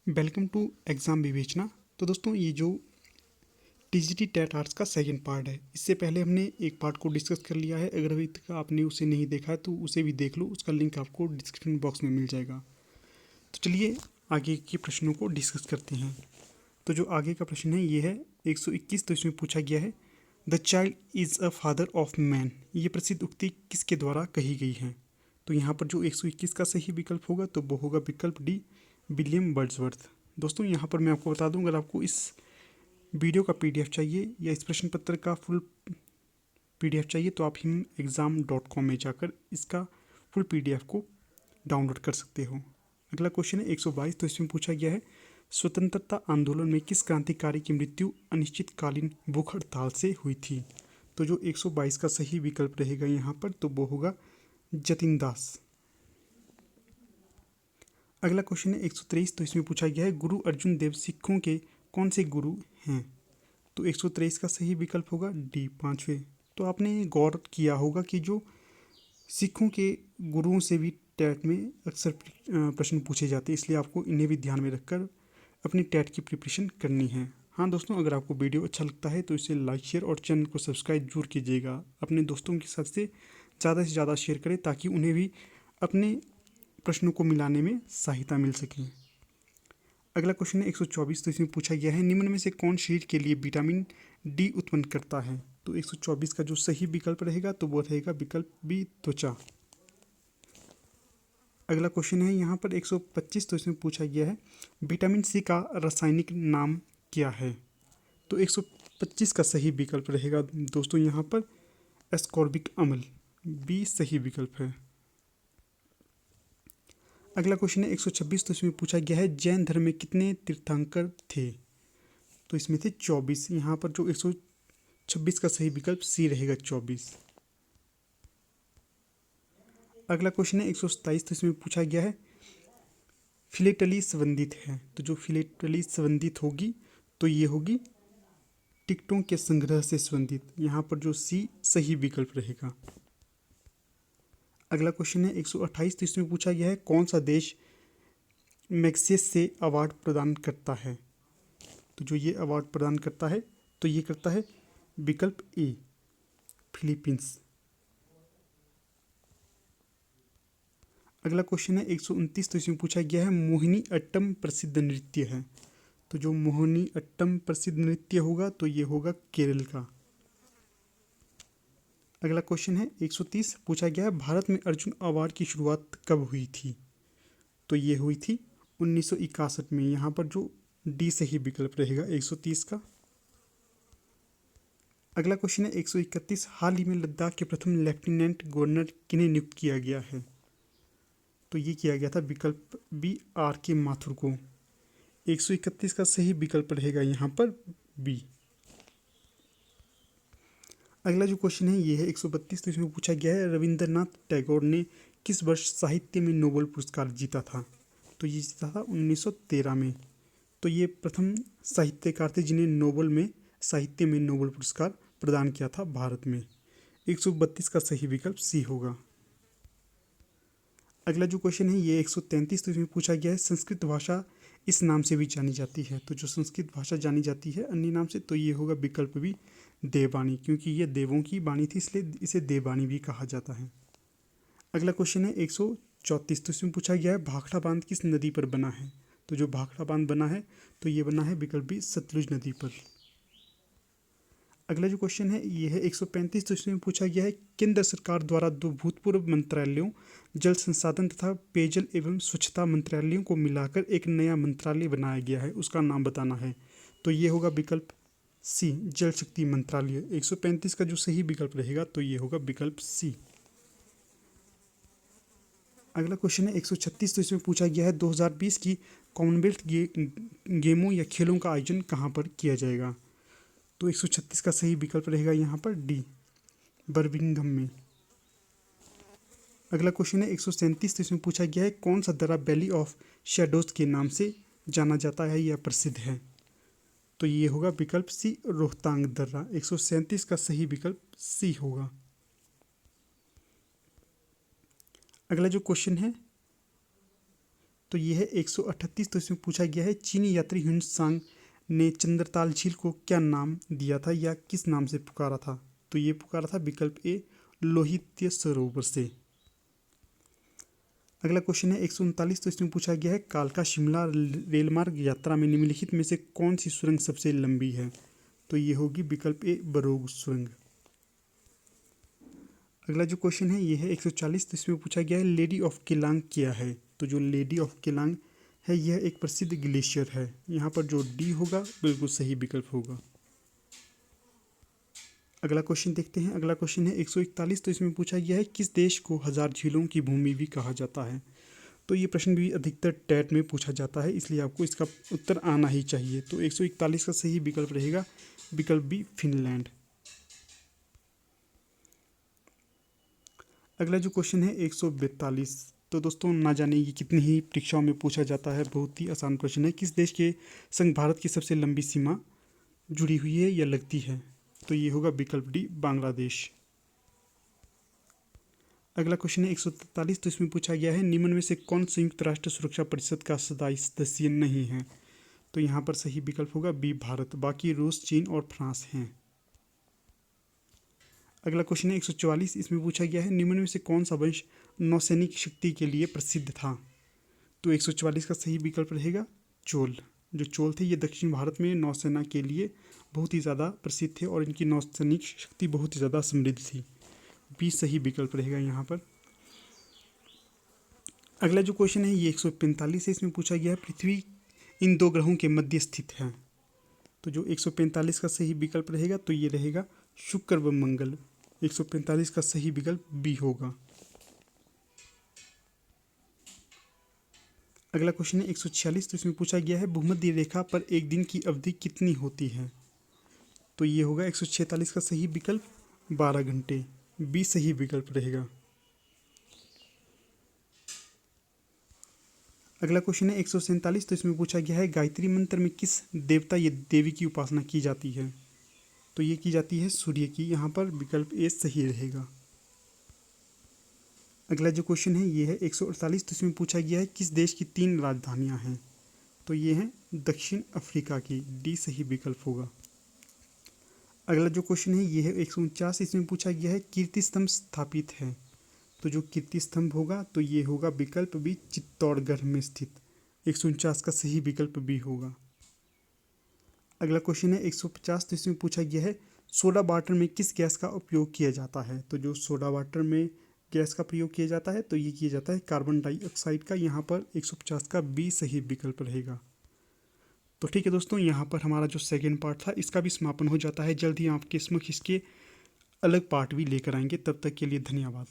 Welcome to exam विवेचना। तो दोस्तों, ये जो टीजीटी टेट आर्ट्स का सेकंड पार्ट है, इससे पहले हमने एक पार्ट को डिस्कस कर लिया है। अगर अभी तक आपने उसे नहीं देखा है तो उसे भी देख लो, उसका लिंक आपको डिस्क्रिप्शन बॉक्स में मिल जाएगा। तो चलिए आगे के प्रश्नों को डिस्कस करते हैं। तो जो आगे का प्रश्न है ये है 121। तो इसमें पूछा गया है the child is a father of man. ये प्रसिद्ध उक्ति किसके द्वारा कही गई है? तो यहाँ पर जो 121 का सही विकल्प होगा तो वो होगा विकल्प डी, विलियम वर्ड्सवर्थ। दोस्तों, यहाँ पर मैं आपको बता दूं, अगर आपको इस वीडियो का पीडीएफ चाहिए या इस प्रश्न पत्र का फुल पीडीएफ चाहिए तो आप himeexam.com में जाकर इसका फुल पीडीएफ को डाउनलोड कर सकते हो। अगला क्वेश्चन है 122। तो इसमें पूछा गया है स्वतंत्रता आंदोलन में किस क्रांतिकारी की मृत्यु अनिश्चितकालीन भूख हड़ताल से हुई थी? तो जो 122 का सही विकल्प रहेगा यहाँ पर तो वो होगा जतिन दास। अगला क्वेश्चन है 123। तो इसमें पूछा गया है गुरु अर्जुन देव सिखों के कौन से गुरु हैं? तो 123 का सही विकल्प होगा डी, पांचवें। तो आपने गौर किया होगा कि जो सिखों के गुरुओं से भी टैट में अक्सर प्रश्न पूछे जाते हैं, इसलिए आपको इन्हें भी ध्यान में रखकर अपनी टैट की प्रिपरेशन करनी है। हाँ दोस्तों, अगर आपको वीडियो अच्छा लगता है तो इसे लाइक शेयर और चैनल को सब्सक्राइब जरूर कीजिएगा। अपने दोस्तों के साथ से ज़्यादा शेयर करें ताकि उन्हें भी अपने प्रश्नों को मिलाने में सहायता मिल सके। अगला क्वेश्चन है 124। तो इसमें पूछा गया है निम्न में से कौन शरीर के लिए विटामिन डी उत्पन्न करता है? तो 124 का जो सही विकल्प रहेगा तो वो रहेगा विकल्प बी, त्वचा। अगला क्वेश्चन है यहाँ पर 125। तो इसमें पूछा गया है विटामिन सी का रासायनिक नाम क्या है? तो 125 का सही विकल्प रहेगा दोस्तों यहाँ पर एस्कॉर्बिक अम्ल, बी सही विकल्प है। अगला क्वेश्चन है 126। तो इसमें पूछा गया है जैन धर्म में कितने तीर्थंकर थे? तो इसमें थे 24। यहाँ पर जो 126 का सही विकल्प सी रहेगा, 24। अगला क्वेश्चन है 127। तो इसमें पूछा गया है फिलेटली संबंधित है। तो जो फिलेटली संबंधित होगी तो ये होगी टिकटों के संग्रह से संबंधित। यहाँ पर जो सी सही विकल्प रहेगा। अगला क्वेश्चन है 128। तो इसमें पूछा गया है कौन सा देश मैग्सेस से अवार्ड प्रदान करता है? तो जो ये अवार्ड प्रदान करता है तो ये करता है विकल्प ए, फिलीपींस। अगला क्वेश्चन है 129। तो इसमें पूछा गया है मोहिनी अट्टम प्रसिद्ध नृत्य है। तो जो मोहिनी अट्टम प्रसिद्ध नृत्य होगा तो ये होगा केरल का। अगला क्वेश्चन है 130। पूछा गया है भारत में अर्जुन अवार्ड की शुरुआत कब हुई थी? तो ये हुई थी 1961 में। यहाँ पर जो डी सही विकल्प रहेगा 130 का। अगला क्वेश्चन है 131। हाल ही में लद्दाख के प्रथम लेफ्टिनेंट गवर्नर किन्हें नियुक्त किया गया है? तो ये किया गया था विकल्प बी, आर के माथुर को। 131 का सही विकल्प रहेगा यहाँ पर बी। अगला जो क्वेश्चन है ये है 132। तो इसमें पूछा गया है रविंद्रनाथ टैगोर ने किस वर्ष साहित्य में नोबेल पुरस्कार जीता था? तो ये जीता था 1913 में। तो ये प्रथम साहित्यकार थे जिन्हें नोबेल में साहित्य में नोबेल पुरस्कार प्रदान किया था भारत में। 132 का सही विकल्प सी होगा। अगला जो क्वेश्चन है ये 133। तो इसमें पूछा गया है संस्कृत भाषा इस नाम से भी जानी जाती है। तो जो संस्कृत भाषा जानी जाती है अन्य नाम से तो ये होगा विकल्प भी देववाणी, क्योंकि ये देवों की वाणी थी इसलिए इसे देववाणी भी कहा जाता है। अगला क्वेश्चन है 134। तो इसमें पूछा गया है भाखड़ा बांध किस नदी पर बना है? तो जो भाखड़ा बांध बना है तो ये बना है विकल्प बी, सतलुज नदी पर। अगला जो क्वेश्चन है ये है 135। तो इसमें पूछा गया है केंद्र सरकार द्वारा दो भूतपूर्व मंत्रालयों जल संसाधन तथा पेयजल एवं स्वच्छता मंत्रालयों को मिलाकर एक नया मंत्रालय बनाया गया है, उसका नाम बताना है। तो ये होगा विकल्प सी, जल शक्ति मंत्रालय। 135 का जो सही विकल्प रहेगा तो ये होगा विकल्प सी। अगला क्वेश्चन है 136। तो इसमें पूछा गया है 2020 की कॉमनवेल्थ गेमों या खेलों का आयोजन कहाँ पर किया जाएगा? तो 136 का सही विकल्प रहेगा यहाँ पर डी, बर्मिंघम में। अगला क्वेश्चन है 137। तो इसमें पूछा गया है कौन सा दर्रा वैली ऑफ शैडोज के नाम से जाना जाता है या प्रसिद्ध है? तो ये होगा विकल्प सी, रोहतांग दर्रा। 137 का सही विकल्प सी होगा। अगला जो क्वेश्चन है तो ये है 138। तो इसमें पूछा गया है चीनी यात्री ह्यून-त्सांग ने चंद्रताल झील को क्या नाम दिया था या किस नाम से पुकारा था? तो ये पुकारा था विकल्प ए लोहित्य सरोवर से। अगला क्वेश्चन है 139। तो इसमें पूछा गया है कालका शिमला रेलमार्ग यात्रा में निम्नलिखित में से कौन सी सुरंग सबसे लंबी है? तो ये होगी विकल्प ए बरोग सुरंग। अगला जो क्वेश्चन है ये है 140। तो इसमें पूछा गया है लेडी ऑफ केलांग क्या है? तो जो लेडी ऑफ केलांग है यह एक प्रसिद्ध ग्लेशियर है। यहाँ पर जो डी होगा बिल्कुल सही विकल्प होगा। अगला क्वेश्चन देखते हैं। अगला क्वेश्चन है 141। तो इसमें पूछा गया है किस देश को हजार झीलों की भूमि भी कहा जाता है? तो ये प्रश्न भी अधिकतर टेट में पूछा जाता है, इसलिए आपको इसका उत्तर आना ही चाहिए। तो 141 का सही विकल्प रहेगा विकल्प बी फिनलैंड। अगला जो क्वेश्चन है 142। तो दोस्तों ना जाने ये कितनी ही परीक्षाओं में पूछा जाता है, बहुत ही आसान क्वेश्चन है। किस देश के संग भारत की सबसे लंबी सीमा जुड़ी हुई है या लगती है? तो ये होगा विकल्प डी बांग्लादेश। अगला क्वेश्चन है 143। तो इसमें पूछा गया है निम्न में से कौन संयुक्त राष्ट्र सुरक्षा परिषद का सदस्य नहीं है? तो यहाँ पर सही विकल्प होगा बी भारत, बाकी रूस, चीन और फ्रांस हैं। अगला क्वेश्चन है 144। इसमें पूछा गया है निम्न में से कौन सा वंश नौसैनिक शक्ति के लिए प्रसिद्ध था? तो 144 का सही विकल्प रहेगा चोल। जो चोल थे ये दक्षिण भारत में नौसेना के लिए बहुत ही ज़्यादा प्रसिद्ध थे और इनकी नौसैनिक शक्ति बहुत ही ज़्यादा समृद्ध थी। बी सही विकल्प रहेगा यहाँ पर। अगला जो क्वेश्चन है ये 145 है। इसमें पूछा गया है पृथ्वी इन दो ग्रहों के मध्य स्थित है। तो जो 145 का सही विकल्प रहेगा तो ये रहेगा शुक्र व मंगल। 145 का सही विकल्प बी होगा। अगला क्वेश्चन है 146। तो इसमें पूछा गया है भूमध्य रेखा पर एक दिन की अवधि कितनी होती है? तो ये होगा 146 का सही विकल्प 12 घंटे। बी सही विकल्प रहेगा। अगला क्वेश्चन है 147। तो इसमें पूछा गया है गायत्री मंत्र में किस देवता या देवी की उपासना की जाती है? तो ये की जाती है सूर्य की। यहाँ पर विकल्प ए सही रहेगा। अगला जो क्वेश्चन है ये है 148। तो इसमें पूछा गया है किस देश की 3 राजधानियाँ हैं? तो ये हैं दक्षिण अफ्रीका की। डी सही विकल्प होगा। अगला जो क्वेश्चन है ये है 149। इसमें पूछा गया है कीर्ति स्तंभ स्थापित है। तो जो कीर्ति स्तंभ होगा तो ये होगा विकल्प बी चित्तौड़गढ़ में स्थित। 149 का सही विकल्प बी होगा। अगला क्वेश्चन है 150। तो इसमें पूछा गया है सोडा वाटर में किस गैस का उपयोग किया जाता है? तो जो सोडा वाटर में गैस का प्रयोग किया जाता है तो ये किया जाता है कार्बन डाइऑक्साइड का। यहाँ पर 150 का बी सही विकल्प रहेगा। तो ठीक है दोस्तों, यहाँ पर हमारा जो सेकेंड पार्ट था इसका भी समापन हो जाता है। जल्द ही आपके समक्ष इसके अलग पार्ट भी लेकर आएंगे। तब तक के लिए धन्यवाद।